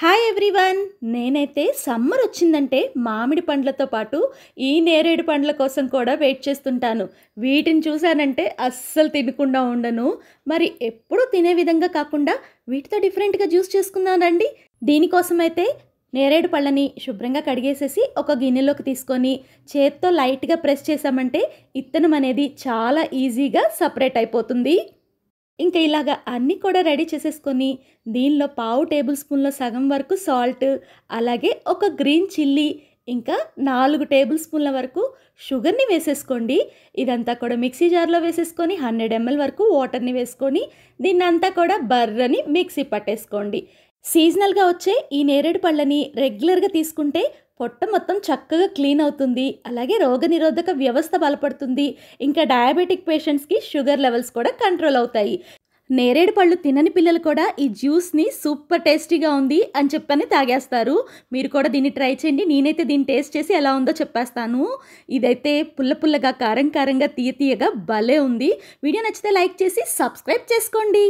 Hi everyone. నేనైతే summer వచ్చిందంటే మామిడి పండ్లతో పాటు ఈ నేరేడు పండ్ల కోసం కూడా వెయిట్ చేస్తుంటాను. వీటిని చూశానంటే అస్సలు తినకుండా ఉండను. మరి ఎప్పుడూ తినే విధంగా కాకుండా వీటితో డిఫరెంట్‌గా జ్యూస్ చేసుకుందాం రండి. దీనికోసమైతే నేరేడు పళ్ళని శుభ్రంగా కడిగేసేసి ఒక గిన్నెలోకి తీసుకొని చేత్తో లైట్‌గా ప్రెస్ చేశామంటే ఇత్తనం అనేది చాలా ఈజీగా సెపరేట్ అయిపోతుంది. ఇంకా ఇలాగ అన్నీ కూడా రెడీ చేసేసుకొని దీనిలో పావు టేబుల్ స్పూన్‌లో సగం వరకు సాల్ట్, అలాగే ఒక గ్రీన్ చిల్లీ, ఇంకా 4 టేబుల్ స్పూన్ల వరకు షుగర్‌ని వేసేసుకోండి. ఇదంతా కూడా మిక్సీ జార్‌లో వేసేసుకొని 100 ml వరకు వాటర్‌ని వేసుకొని దీన్నంతా కూడా బర్రని మిక్సీ పట్టేసుకోండి. సీజనల్‌గా వచ్చే ఈ నేరేడు పళ్ళని రెగ్యులర్‌గా తీసుకుంటే పొట్ట మొత్తం చక్కగా క్లీన్ అవుతుంది. అలాగే రోగనిరోధక వ్యవస్థ బలపడుతుంది. ఇంకా డయాబెటిక్ పేషెంట్స్‌కి షుగర్ లెవెల్స్ కూడా కంట్రోల్ అవుతాయి. నేరేడు పళ్ళు తినని పిల్లలు కూడా ఈ జ్యూస్‌ని సూపర్ టేస్టీగా ఉంది అని చెప్పని తాగేస్తారు. మీరు కూడా దీన్ని ట్రై చేయండి. నేనైతే దీన్ని టేస్ట్ చేసి ఎలా ఉందో చెప్పేస్తాను. ఇదైతే పుల్ల పుల్లగా, కారం కారంగా, తీయ తీయగా భలే ఉంది. వీడియో నచ్చితే లైక్ చేసి సబ్స్క్రైబ్ చేసుకోండి.